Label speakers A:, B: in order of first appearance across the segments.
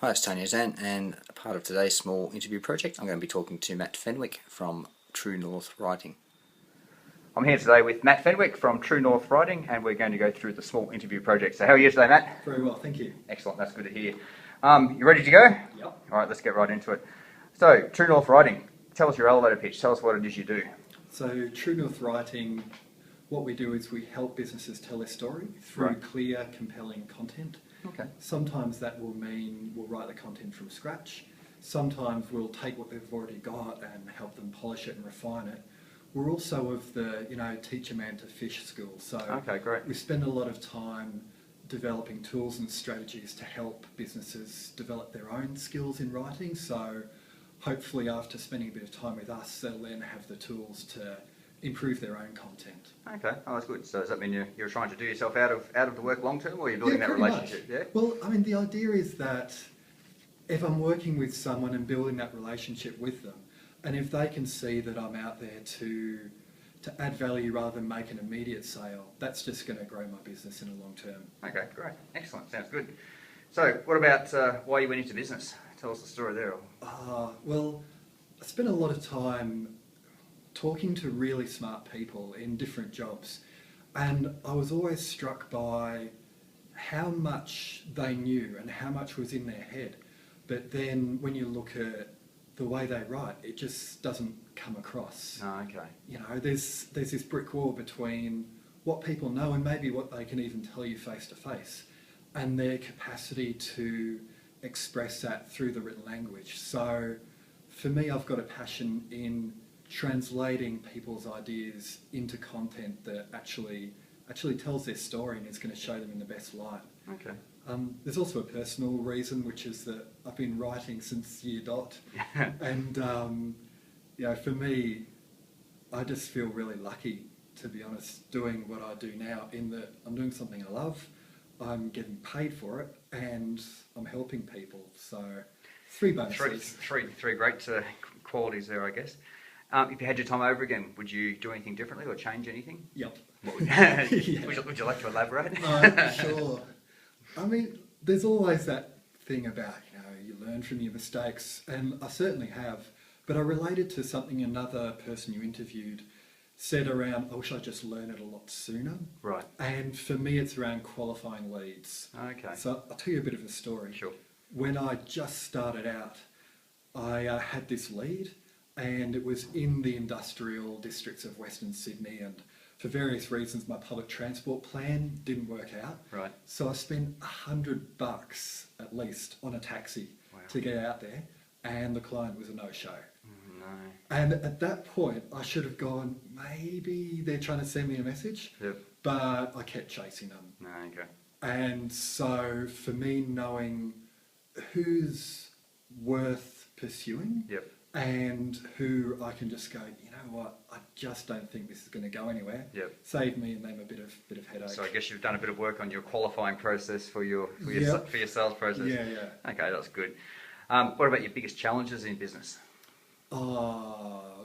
A: Hi, it's Tony Ozanne, and a part of today's small interview project, I'm going to be talking to Matt Fenwick from True North Writing. I'm here today with Matt Fenwick from True North Writing, and we're going to go through the small interview project. So how are you today, Matt?
B: Very well, thank you.
A: Excellent, that's good to hear. You ready to go?
B: Yep.
A: All right, let's get right into it. So, True North Writing, tell us your elevator pitch, tell us what it is you do.
B: So True North Writing, what we do is we help businesses tell their story through clear, compelling content.
A: Okay.
B: Sometimes that will mean we'll write the content from scratch. Sometimes we'll take what they've already got and help them polish it and refine it. We're also of the, teach a man to fish school. So
A: Okay, great.
B: we spend a lot of time developing tools and strategies to help businesses develop their own skills in writing. So hopefully after spending a bit of time with us, they'll then have the tools to improve their own content.
A: Okay, oh, that's good. So does that mean you're trying to do yourself out of the work long term, or you're building that
B: pretty
A: relationship?
B: much.
A: Yeah.
B: Well, I mean, the idea is that if I'm working with someone and building that relationship with them, and if they can see that I'm out there to add value rather than make an immediate sale, that's just going to grow my business in the long term.
A: Okay, great, excellent, sounds good. So, what about why you went into business? Tell us the story there.
B: Well, I spent a lot of time talking to really smart people in different jobs, and I was always struck by how much they knew and how much was in their head. But then when you look at the way they write, it just doesn't come across.
A: Oh, okay.
B: There's this brick wall between what people know and maybe what they can even tell you face to face, and their capacity to express that through the written language. So for me, I've got a passion in translating people's ideas into content that actually tells their story and is going to show them in the best light.
A: Okay.
B: There's also a personal reason, which is that I've been writing since year dot, and for me, I just feel really lucky, to be honest, doing what I do now, in that I'm doing something I love, I'm getting paid for it, and I'm helping people. So three bonuses.
A: Three great qualities there, I guess. If you had your time over again, would you do anything differently or change anything?
B: Yep.
A: What would,
B: Yeah.
A: would you like to elaborate?
B: Sure. I mean, there's always that thing about, you learn from your mistakes, and I certainly have, but I related to something another person you interviewed said around, I wish I just learned it a lot sooner.
A: Right.
B: And for me, it's around qualifying leads.
A: Okay.
B: So I'll tell you a bit of a story.
A: Sure.
B: When I just started out, I had this lead, and it was in the industrial districts of Western Sydney, and for various reasons my public transport plan didn't work out.
A: Right.
B: So I spent $100 at least on a taxi.
A: Wow.
B: To get out there, and the client was a no-show.
A: No.
B: And at that point I should have gone, maybe they're trying to send me a message.
A: Yep.
B: But I kept chasing them.
A: No, okay.
B: And so for me, knowing who's worth pursuing,
A: Yep.
B: and who I can just go, you know what, I just don't think this is going to go anywhere.
A: Yep.
B: Saved me and them a bit of headache.
A: So I guess you've done a bit of work on your qualifying process for your
B: Yep.
A: for your sales process.
B: Yeah.
A: Okay, that's good. What about your biggest challenges in business?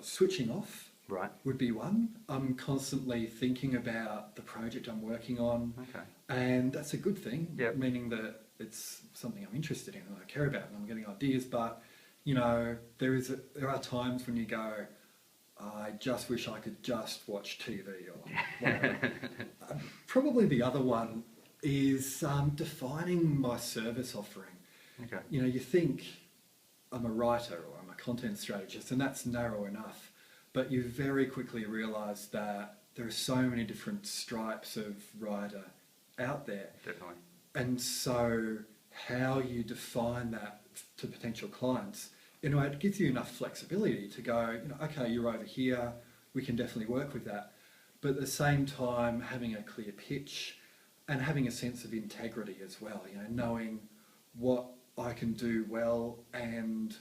B: Switching off.
A: Right.
B: Would be one. I'm constantly thinking about the project I'm working on.
A: Okay.
B: And that's a good thing,
A: Yep.
B: meaning that it's something I'm interested in and I care about and I'm getting ideas. But, there are times when you go, I just wish I could just watch TV or whatever. Probably the other one is defining my service offering.
A: Okay.
B: You think I'm a writer or I'm a content strategist, and that's narrow enough. But you very quickly realise that there are so many different stripes of writer out there.
A: Definitely.
B: And so how you define that to potential clients, it gives you enough flexibility to go, okay, you're over here, we can definitely work with that. But at the same time, having a clear pitch and having a sense of integrity as well, knowing what I can do well and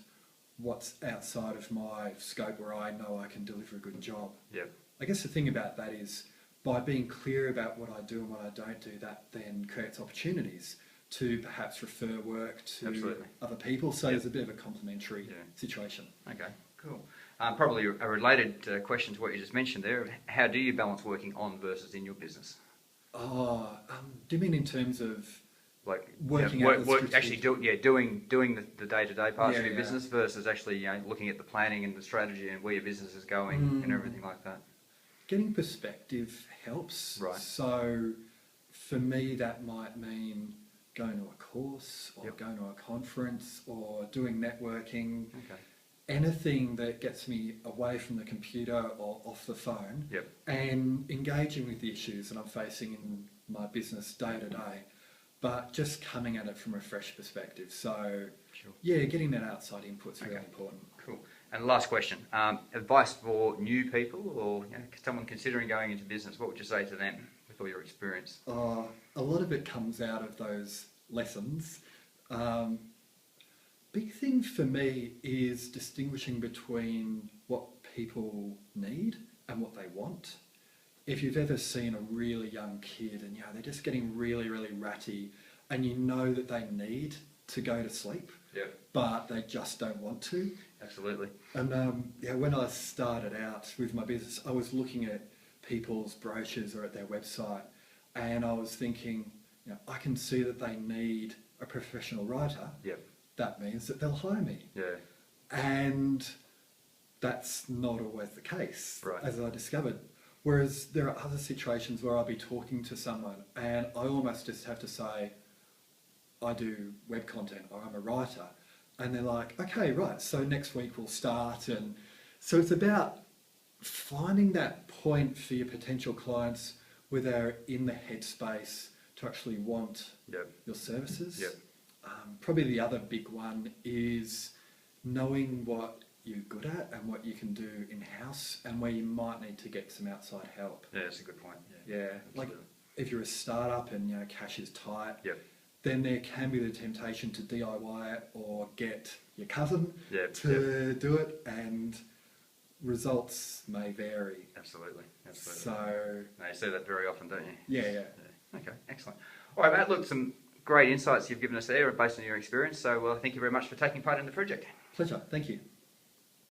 B: what's outside of my scope where I know I can deliver a good job.
A: Yep.
B: I guess the thing about that is, by being clear about what I do and what I don't do, that then creates opportunities to perhaps refer work to
A: Absolutely.
B: other people. So there's a bit of a complementary situation.
A: Okay, cool. Probably a related question to what you just mentioned there. How do you balance working on versus in your business?
B: Do you mean in terms of
A: like
B: Working
A: you know,
B: out the
A: actually
B: strategic-
A: doing the day-to-day parts of
B: Yeah,
A: your
B: yeah.
A: business versus actually, you know, looking at the planning and the strategy and where your business is going and everything like that.
B: Getting perspective helps.
A: Right.
B: So for me, that might mean going to a course or
A: Yep.
B: going to a conference or doing networking.
A: Okay.
B: Anything that gets me away from the computer or off the phone
A: Yep.
B: and engaging with the issues that I'm facing in my business day to day, but just coming at it from a fresh perspective. So,
A: Sure.
B: yeah, getting that outside input's really
A: Okay.
B: important.
A: Cool. And last question, advice for new people or, you know, someone considering going into business, what would you say to them with all your experience?
B: A lot of it comes out of those lessons. Big thing for me is distinguishing between what people need and what they want. If you've ever seen a really young kid and they're just getting really, really ratty and you know that they need to go to sleep, but they just don't want to.
A: Absolutely.
B: And when I started out with my business, I was looking at people's brochures or at their website, and I was thinking, I can see that they need a professional writer.
A: Yep.
B: That means that they'll hire me.
A: Yeah.
B: And that's not always the case,
A: Right.
B: as I discovered. Whereas there are other situations where I'll be talking to someone and I almost just have to say, I do web content or I'm a writer. And they're like, okay, right, so next week we'll start. And so it's about finding that point for your potential clients where they're in the headspace to actually want your services.
A: Yep.
B: Probably the other big one is knowing what you're good at and what you can do in-house and where you might need to get some outside help.
A: Yeah, that's a good point.
B: Yeah, like if you're a startup and cash is tight,
A: Yep.
B: then there can be the temptation to DIY it or get your cousin
A: Yep.
B: to do it, and results may vary.
A: Absolutely. Absolutely.
B: So,
A: No, you see that very often, don't you?
B: yeah.
A: Okay, excellent. All right, Matt, look, some great insights you've given us there based on your experience. So thank you very much for taking part in the project.
B: Pleasure. Thank you.